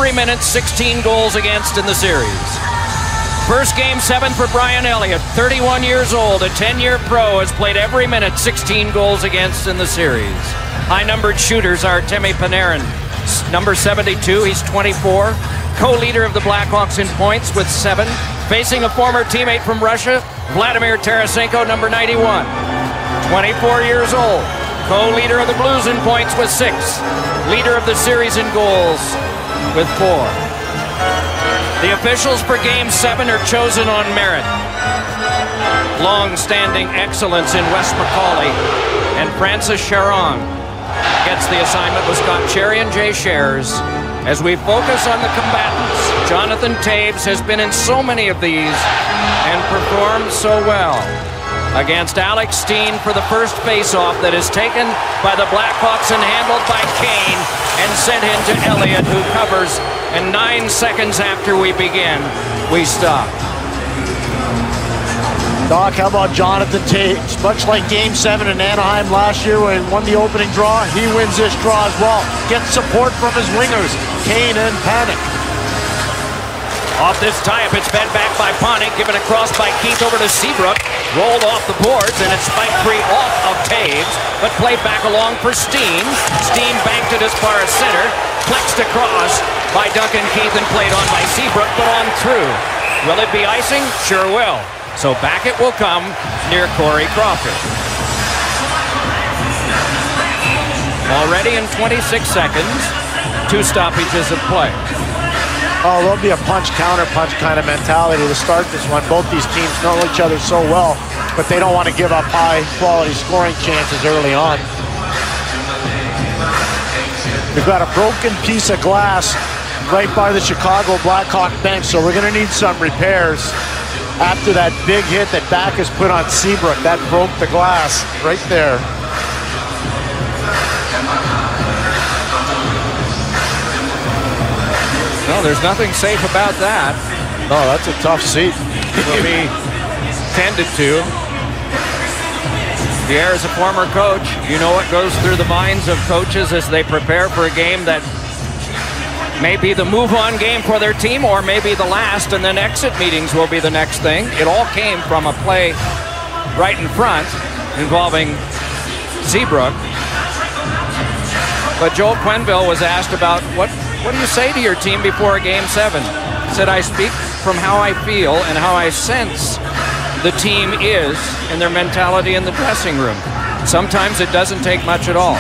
every minute, 16 goals against in the series. First Game 7 for Brian Elliott, 31 years old, a 10-year pro, has played every minute, 16 goals against in the series. High-numbered shooters are Temi Panarin, number 72, he's 24, co-leader of the Blackhawks in points with 7, facing a former teammate from Russia, Vladimir Tarasenko, number 91, 24 years old, co-leader of the Blues in points with 6, leader of the series in goals with 4. The officials for Game 7 are chosen on merit. Long-standing excellence in Wes McCauley and Francis Charon gets the assignment with Scott Cherry and Jay Shares. As we focus on the combatants, Jonathan Toews has been in so many of these and performed so well. Against Alex Steen for the first face-off that is taken by the Blackhawks and handled by Kane and sent into Elliott, who covers, and 9 seconds after we begin, we stop. Doc, how about Jonathan Toews? Much like Game 7 in Anaheim last year when he won the opening draw, he wins this draw as well. Gets support from his wingers, Kane and Panik. Off this tie-up, it's bent back by Panik, given across by Keith over to Seabrook, rolled off the boards, and it's spiked free off of Toews, but played back along for Steen. Steen banked it as far as center, flexed across by Duncan Keith and played on by Seabrook, but on through. Will it be icing? Sure will. So back it will come near Corey Crawford. Already in 26 seconds, 2 stoppages of play. Oh, there'll be a punch-counter-punch kind of mentality to start this one. Both these teams know each other so well, but they don't want to give up high-quality scoring chances early on. We've got a broken piece of glass right by the Chicago Blackhawk bench, so we're going to need some repairs after that big hit that Backes put on Seabrook. That broke the glass right there. No, there's nothing safe about that. No, that's a tough seat. Will be tended to. Pierre is a former coach. You know what goes through the minds of coaches as they prepare for a game that may be the move-on game for their team, or maybe the last, and then exit meetings will be the next thing. It all came from a play right in front involving Seabrook. But Joel Quenneville was asked about what do you say to your team before Game 7? He said, I speak from how I feel and how I sense the team is and their mentality in the dressing room. Sometimes it doesn't take much at all.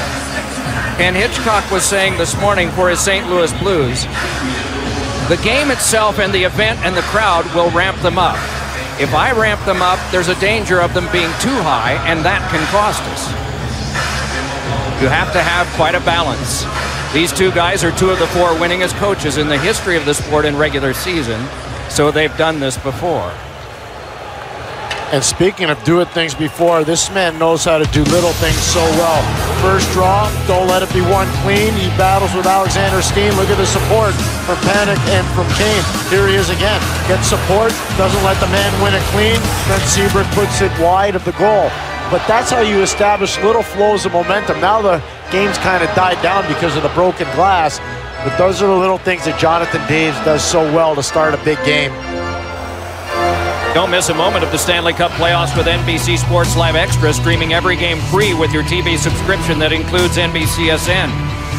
And Hitchcock was saying this morning for his St. Louis Blues, the game itself and the event and the crowd will ramp them up. If I ramp them up, there's a danger of them being too high, and that can cost us. You have to have quite a balance. These two guys are 2 of the 4 winningest coaches in the history of the sport in regular season, so they've done this before. And speaking of doing things before, this man knows how to do little things so well. First draw, don't let it be one clean. He battles with Alexander Steen. Look at the support from Panik and from Kane. Here he is again. Gets support, doesn't let the man win it clean. Then Seabrook puts it wide of the goal. But that's how you establish little flows of momentum. Now the game's kind of died down because of the broken glass. But those are the little things that Jonathan Toews does so well to start a big game. Don't miss a moment of the Stanley Cup playoffs with NBC Sports Live Extra, streaming every game free with your TV subscription that includes NBCSN.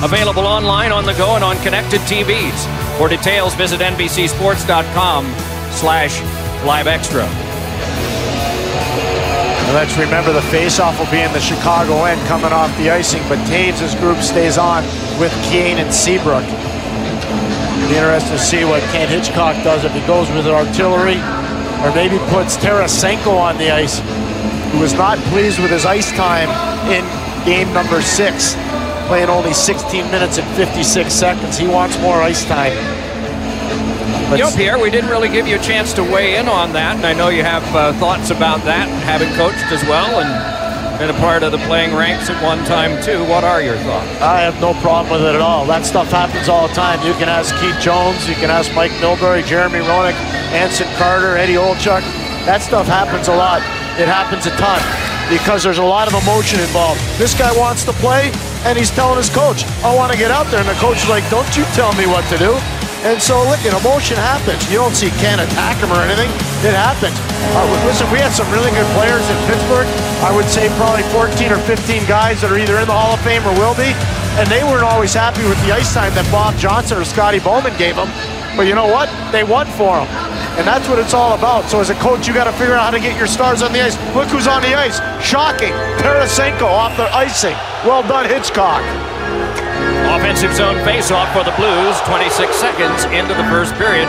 Available online, on the go, and on connected TVs. For details, visit NBCSports.com/liveextra. Let's remember the face-off will be in the Chicago end coming off the icing, but Toews' group stays on with Kane and Seabrook. It'll be interesting to see what Kent Hitchcock does if he goes with artillery, or maybe puts Tarasenko on the ice, who was not pleased with his ice time in game number 6, playing only 16 minutes and 56 seconds. He wants more ice time. You know, Pierre, we didn't really give you a chance to weigh in on that, and I know you have thoughts about that, having coached as well and been a part of the playing ranks at one time too. What are your thoughts? I have no problem with it at all. That stuff happens all the time. You can ask Keith Jones, you can ask Mike Milbury, Jeremy Roenick, Anson Carter, Eddie Olchuk. That stuff happens a lot. It happens a ton because there's a lot of emotion involved. This guy wants to play, and he's telling his coach, I want to get out there. And the coach is like, don't you tell me what to do. And so, look, emotion happens. You don't see Ken attack him or anything. It happens. Listen, we had some really good players in Pittsburgh. I would say probably 14 or 15 guys that are either in the Hall of Fame or will be. And they weren't always happy with the ice time that Bob Johnson or Scotty Bowman gave them. But you know what? They won for them. And that's what it's all about. So as a coach, you got to figure out how to get your stars on the ice. Look who's on the ice. Shocking. Tarasenko off the icing. Well done, Hitchcock. Offensive zone face-off for the Blues. 26 seconds into the first period.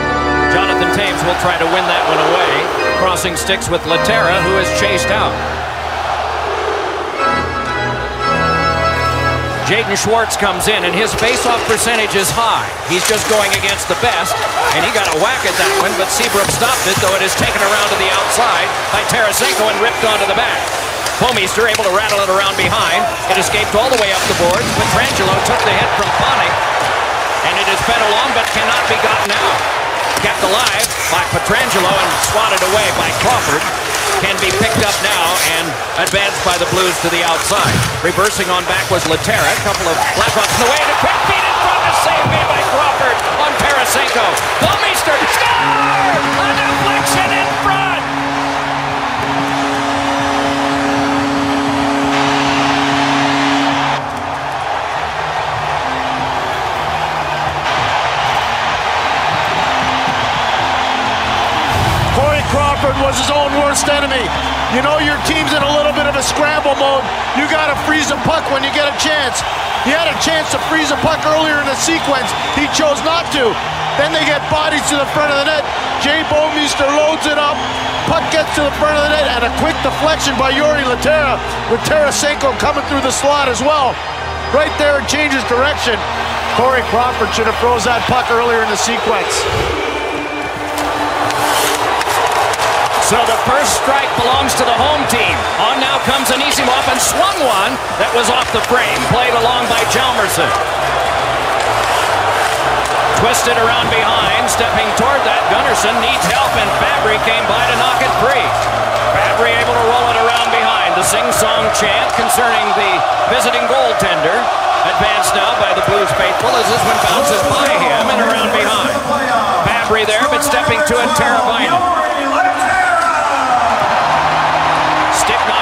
Jonathan Toews will try to win that one away. Crossing sticks with Laterra, who is chased out. Jaden Schwartz comes in, and his face-off percentage is high. He's just going against the best, and he got a whack at that one, but Seabrook stopped it, though it is taken around to the outside by Tarasenko and ripped onto the back. Homeister able to rattle it around behind. It escaped all the way up the boards, but Petrangelo took the hit from Panik, and it is fed along but cannot be gotten out. Kept alive by Petrangelo and swatted away by Crawford. Can be picked up now and advanced by the Blues to the outside. Reversing on back was Laterra. A couple of Blackhawks in the way, and a quick feed in front. A save made by Crawford on Tarasenko. Homeister score! A deflection in front! Crawford was his own worst enemy. You know your team's in a little bit of a scramble mode. You got to freeze a puck when you get a chance. He had a chance to freeze a puck earlier in the sequence. He chose not to. Then they get bodies to the front of the net. Jay Bouwmeester loads it up. Puck gets to the front of the net, and a quick deflection by Jori Laterra with Tarasenko coming through the slot as well. Right there, it changes direction. Corey Crawford should have froze that puck earlier in the sequence. So the first strike belongs to the home team. On now comes Anisimov and swung one that was off the frame, played along by Hjalmarsson. Twisted around behind, stepping toward that. Gunnarsson needs help, and Fabry came by to knock it free. Fabry able to roll it around behind. The sing-song chant concerning the visiting goaltender. Advanced now by the Blues faithful as this one bounces by him and around behind. Fabry there, but stepping to it, Teravainen.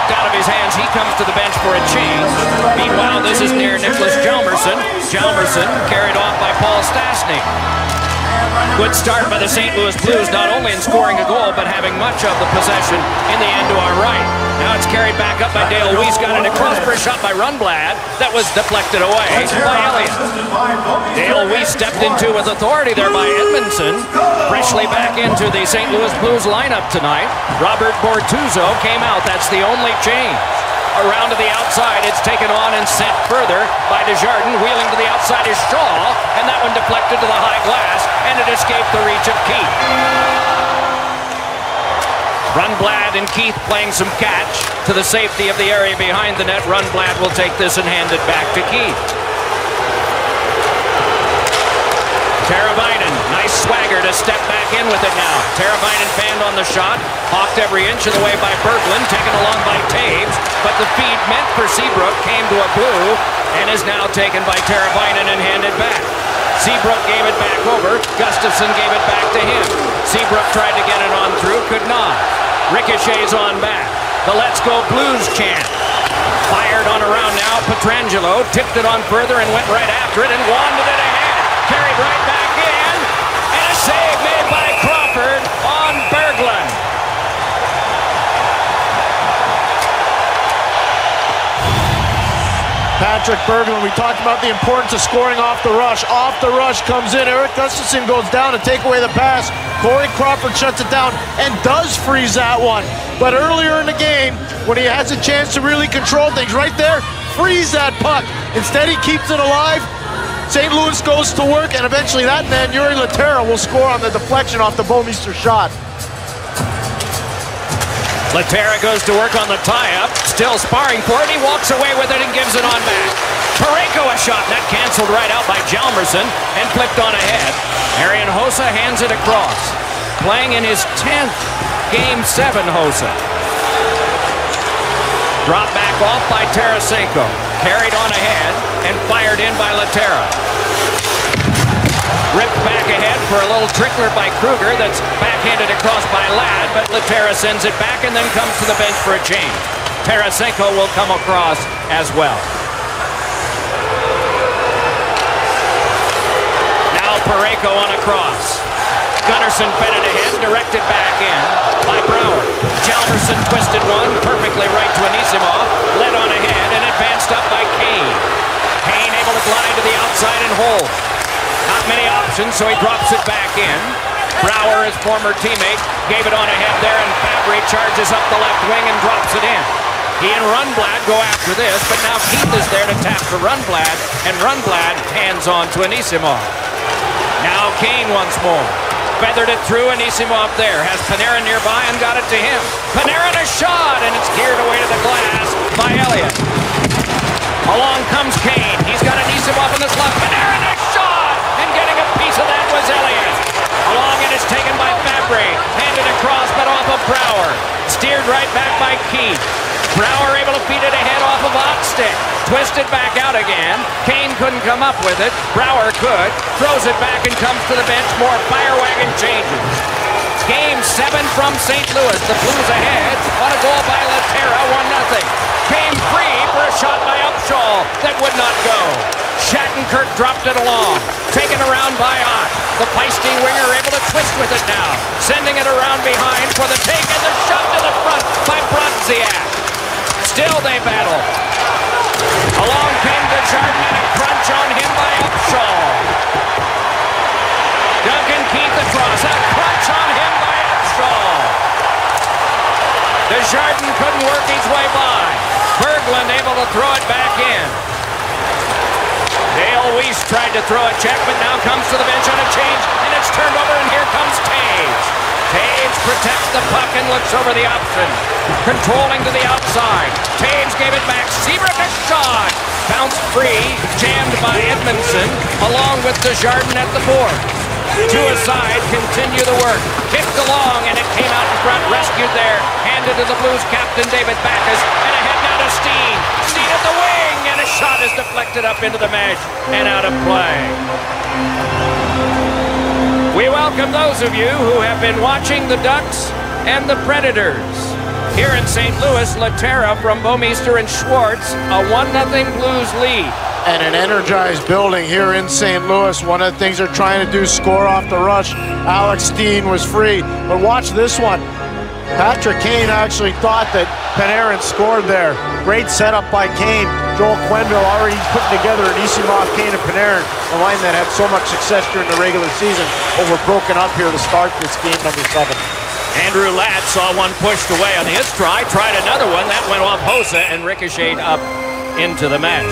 Out of his hands, he comes to the bench for a change. Meanwhile, this is near Nicholas Hjalmarsson. Hjalmarsson carried off by Paul Stastny. Good start by the St. Louis Blues, not only in scoring a goal, but having much of the possession in the end to our right. Now it's carried back up by Dale Weiss, got it across for a shot by Rundblad. That was deflected away by Elliott. Dale Weiss stepped into with authority there by Edmondson. Freshly back into the St. Louis Blues lineup tonight. Robert Bortuzzo came out. That's the only change. Around to the outside, it's taken on and sent further by Desjardins. Wheeling to the outside is Shaw, and that one deflected to the high glass, and it escaped the reach of Keith. Rundblad and Keith playing some catch to the safety of the area behind the net. Rundblad will take this and hand it back to Keith. Teravainen, nice swagger to step back in with it now. Teravainen fanned on the shot, hawked every inch of the way by Berglund, taken along by Toews, but the feed meant for Seabrook came to a blue and is now taken by Teravainen and handed back. Seabrook gave it back over, Gustafsson gave it back to him. Seabrook tried to get it on through, could not. Ricochets on back. The Let's Go Blues chant. Fired on around now, Petrangelo tipped it on further and went right after it and wanded it ahead. Carried right back in, and a save made by Crawford on Berglund. Patrick Berglund, we talked about the importance of scoring off the rush. Off the rush comes in, Erik Gustafsson goes down to take away the pass. Corey Crawford shuts it down and does freeze that one. But earlier in the game, when he has a chance to really control things, right there, freeze that puck. Instead, he keeps it alive. St. Louis goes to work, and eventually that man, Jori Laterra, will score on the deflection off the Bouwmeester shot. Laterra goes to work on the tie-up, still sparring for it. He walks away with it and gives it on back. Parayko a shot, that canceled right out by Hjalmarsson and flipped on ahead. Arian Hossa hands it across. Playing in his 10th Game 7, Hossa. Dropped back off by Tarasenko. Carried on ahead and fired in by Laterra. Ripped back ahead for a little trickler by Kruger that's backhanded across by Ladd, but Laterra sends it back and then comes to the bench for a change. Tarasenko will come across as well. Now Parayko on a cross. Gunnarsson fed it ahead, directed back in by Brouwer. Chalmerson twisted one perfectly right to Anisimov, led on ahead and advanced up by Kane. Kane able to glide to the outside and hold. Not many options, so he drops it back in. Brouwer, his former teammate, gave it on ahead there, and Fabry charges up the left wing and drops it in. He and Rundblad go after this, but now Keith is there to tap for Rundblad, and Rundblad hands on to Anisimov. Now Kane once more. Feathered it through, Anisimov there. Has Panarin nearby and got it to him. Panarin a shot, and it's geared away to the glass by Elliott. Along comes Kane. He's got Anisimov in the slot. Panarin a shot! And getting a piece of that was Elliott. Along it is taken by Fabry. Handed across, but off of Brouwer. Steered right back by Keith. Brouwer able to feed it ahead off of Oxtick. Twisted back out again. Kane couldn't come up with it. Brouwer could. Throws it back and comes to the bench. More fire wagon changes. Game 7 from St. Louis. The Blues ahead on a goal by Laterra, 1-0. Came free for a shot by Upshaw that would not go. Shattenkirk dropped it along. Taken around by Ott. The feisty winger able to twist with it now. Sending it around behind for the take and the shot to the front by Bronziak. Still they battle. Along came Desjardins and a crunch on him by Upshaw. Duncan Keith across. A crunch on him by Upshaw. Desjardins couldn't work his way by. Berglund able to throw it back in. Dale Weiss tried to throw a check, but now comes to the bench on a change, and it's turned over, and here comes Taves. Taves protects the puck and looks over the option. Controlling to the outside. Taves gave it back. Seabrook a shot. Bounced free. Jammed by Edmondson, along with Desjardins at the board. Two aside, continue the work. Kicked along, and it came out in front. Rescued there. Handed to the Blues captain, David Backes. And ahead now to Steen. Steen at the wing, and a shot is deflected up into the mesh and out of play. We welcome those of you who have been watching the Ducks and the Predators. Here in St. Louis, Laterra from Bouwmeester and Schwartz, a 1-0 Blues lead. And an energized building here in St. Louis. One of the things they're trying to do, score off the rush. Alex Steen was free, but watch this one. Patrick Kane actually thought that Panarin scored there. Great setup by Kane. Joel Quenneville already putting together Anisimov, Kane, and Panarin, a line that had so much success during the regular season, over broken up here to start this game number 7. Andrew Ladd saw one pushed away on his try, tried another one, that went off Hossa and ricocheted up into the mesh.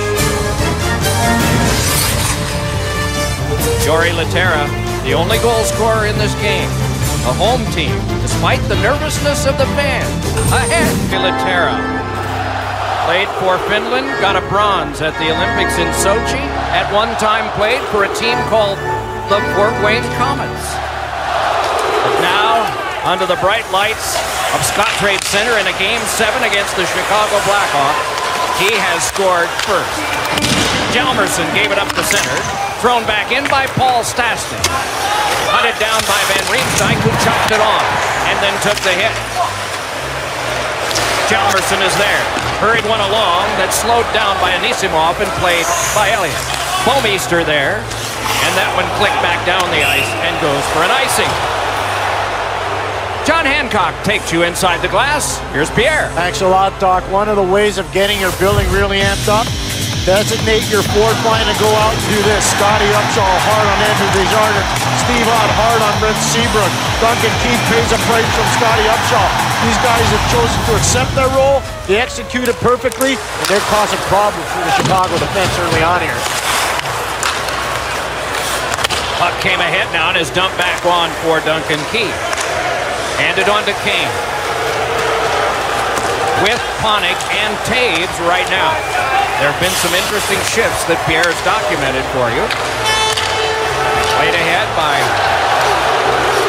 Jori Laterra, the only goal scorer in this game. A home team, despite the nervousness of the fans. Ahead, Laterra. Played for Finland, got a bronze at the Olympics in Sochi. At one time played for a team called the Fort Wayne Comets. But now, under the bright lights of Scottrade Center in a Game 7 against the Chicago Blackhawks, he has scored first. Hjalmarsson gave it up the center. Thrown back in by Paul Stastny. Hunted down by Van Riemsdyk, who chopped it on and then took the hit. Hjalmarsson is there. Hurried one along that's slowed down by Anisimov and played by Elliott. Bouwmeester there, and that one clicked back down the ice and goes for an icing. John Hancock takes you inside the glass. Here's Pierre. Thanks a lot, Doc. One of the ways of getting your building really amped up, designate your fourth line and go out and do this. Scotty Upshaw hard on Andrew Desjardins. Steve Ott hard on Brent Seabrook. Duncan Keith pays a price from Scotty Upshaw. These guys have chosen to accept their role. They execute it perfectly, and they're causing problems for the Chicago defense early on here. Puck came ahead now and is dumped back on for Duncan Keith. Handed on to Kane. With Panik and Taves right now. There have been some interesting shifts that Pierre's documented for you. Played ahead by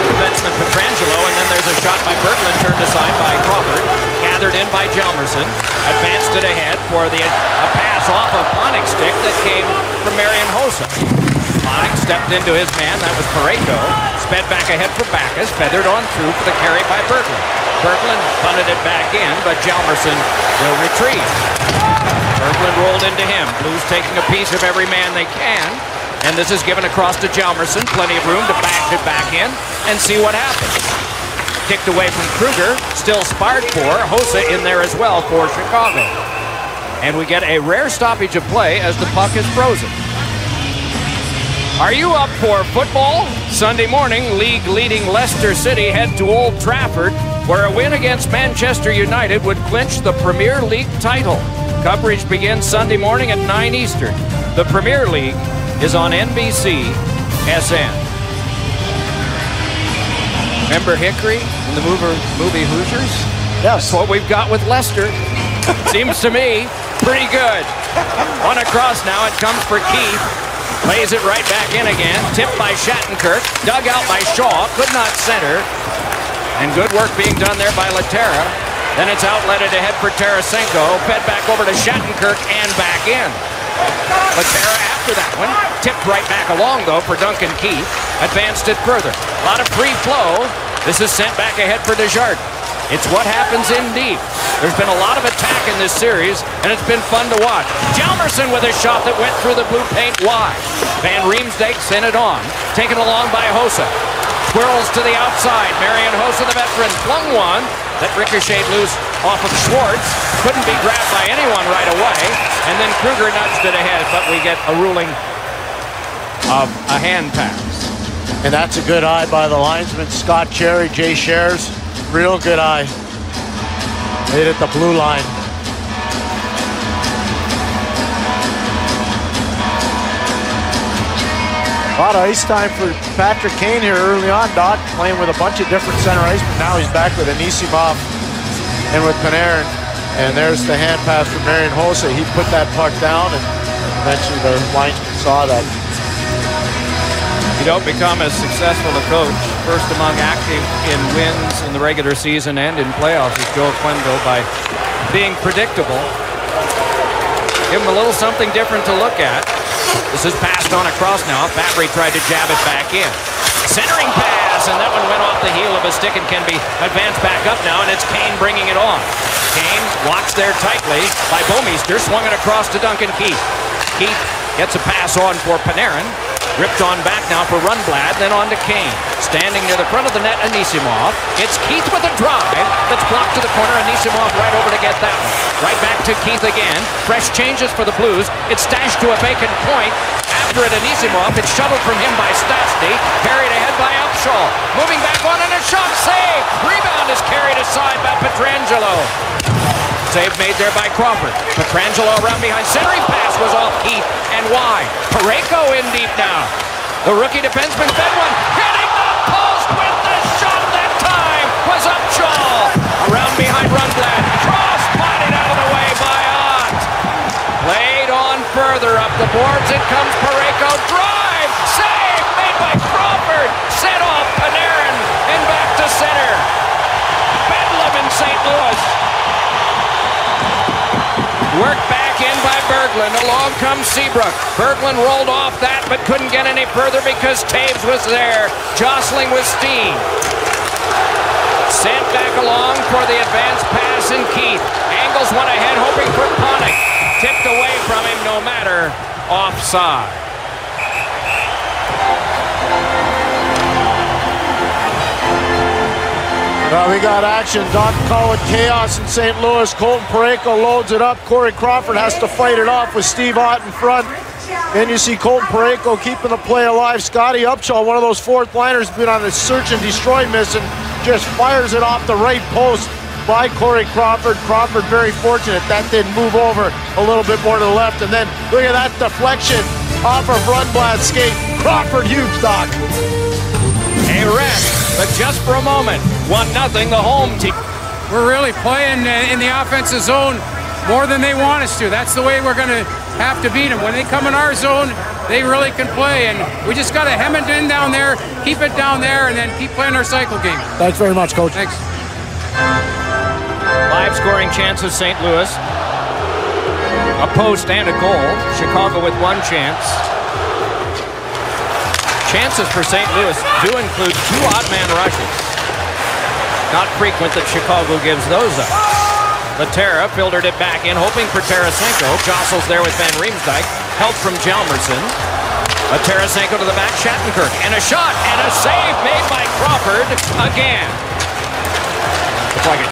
defenseman Pietrangelo, and then there's a shot by Berglund turned aside by Crawford. Gathered in by Hjalmarsson. Advanced it ahead for a pass off of Panik's stick that came from Marian Hossa. Panik stepped into his man. That was Parayko. Sped back ahead for Backus. Feathered on through for the carry by Berglund. Berglund punted it back in, but Hjalmarsson will retrieve. Berglund rolled into him. Blues taking a piece of every man they can. And this is given across to Hjalmarsson. Plenty of room to back it back in and see what happens. Kicked away from Kruger. Still sparred for. Hossa in there as well for Chicago. And we get a rare stoppage of play as the puck is frozen. Are you up for football? Sunday morning, league-leading Leicester City head to Old Trafford, where a win against Manchester United would clinch the Premier League title. Coverage begins Sunday morning at 9 Eastern. The Premier League is on NBC SN. Remember Hickory in the movie Hoosiers? Yes. That's what we've got with Leicester. Seems to me pretty good. On across now, it comes for Keith. Plays it right back in again. Tipped by Shattenkirk. Dug out by Shaw. Could not center. And good work being done there by Laterra. Then it's outletted ahead for Tarasenko. Fed back over to Shattenkirk and back in. Laterra after that one. Tipped right back along, though, for Duncan Keith. Advanced it further. A lot of free flow. This is sent back ahead for Desjardins. It's what happens indeed. There's been a lot of attack in this series, and it's been fun to watch. Hjalmarsson with a shot that went through the blue paint wide. Van Riemsdyk sent it on. Taken along by Hossa. Swirls to the outside. Marian Hossa, the veteran, flung one that ricocheted loose off of Schwartz. Couldn't be grabbed by anyone right away. And then Kruger nudged it ahead, but we get a ruling of a hand pass. And that's a good eye by the linesman, Scott Cherry, Jay Shares. Real good eye. Hit at the blue line. A lot of ice time for Patrick Kane here early on, Doc, playing with a bunch of different center icemen. Now he's back with Anisimov and with Panarin. And there's the hand pass for Marian Hossa. He put that puck down, and eventually the linesman saw that. You don't become as successful a coach, first among active in wins in the regular season and in playoffs, as Joe Quenneville, by being predictable. Give him a little something different to look at. This is passed on across now. Fabry tried to jab it back in. Centering pass, and that one went off the heel of a stick and can be advanced back up now, and it's Kane bringing it on. Kane watched there tightly by Bouwmeester, swung it across to Duncan Keith. Keith gets a pass on for Panarin. Ripped on back now for Rundblad, then on to Kane. Standing near the front of the net, Anisimov. It's Keith with a drive that's blocked to the corner. Anisimov right over to get that one. Right back to Keith again. Fresh changes for the Blues. It's stashed to a vacant point. After it, Anisimov. It's shuttled from him by Stastny. Carried ahead by Upshaw. Moving back on and a shot save. Rebound is carried aside by Pietrangelo. Save made there by Crawford. Pietrangelo around behind. Centering pass was off Keith and wide. Parayko in deep now. The rookie defenseman fed one. Hitting the post with the shot that time was Upshaw. Around behind Rundblad. Cross potted out of the way by Ott. Played on further up the boards. It comes Parayko. Drive. Save made by Crawford. Set off Panarin and back to center. Bedlam in St. Louis. Worked back in by Berglund. Along comes Seabrook. Berglund rolled off that but couldn't get any further because Taves was there, jostling with Steen. Sent back along for the advanced pass in Keith. Angles one ahead, hoping for Panik. Tipped away from him, no matter. Offside. We got action. Doc call it chaos in St. Louis. Colton Parayko loads it up. Corey Crawford has to fight it off with Steve Ott in front. Then you see Colton Parayko keeping the play alive. Scotty Upshaw, one of those fourth liners, been on a search and destroy mission, just fires it off the right post by Corey Crawford. Crawford very fortunate that didn't move over a little bit more to the left. And then look at that deflection off of Rundblad's skate. Crawford huge, Doc. A rest. But just for a moment, 1-0 the home team. We're really playing in the offensive zone more than they want us to. That's the way we're going to have to beat them. When they come in our zone, they really can play. And we just got to hem it in down there, keep it down there, and then keep playing our cycle game. Thanks very much, Coach. Thanks. 5 scoring chances, St. Louis. A post and a goal. Chicago with 1 chance. Chances for St. Louis do include 2 odd man rushes. Not frequent that Chicago gives those up. Latera filtered it back in, hoping for Tarasenko. Jostles there with Van Riemsdyk. Help from Hjalmarsson. Tarasenko to the back, Shattenkirk. And a shot, and a save made by Crawford again. Looks like a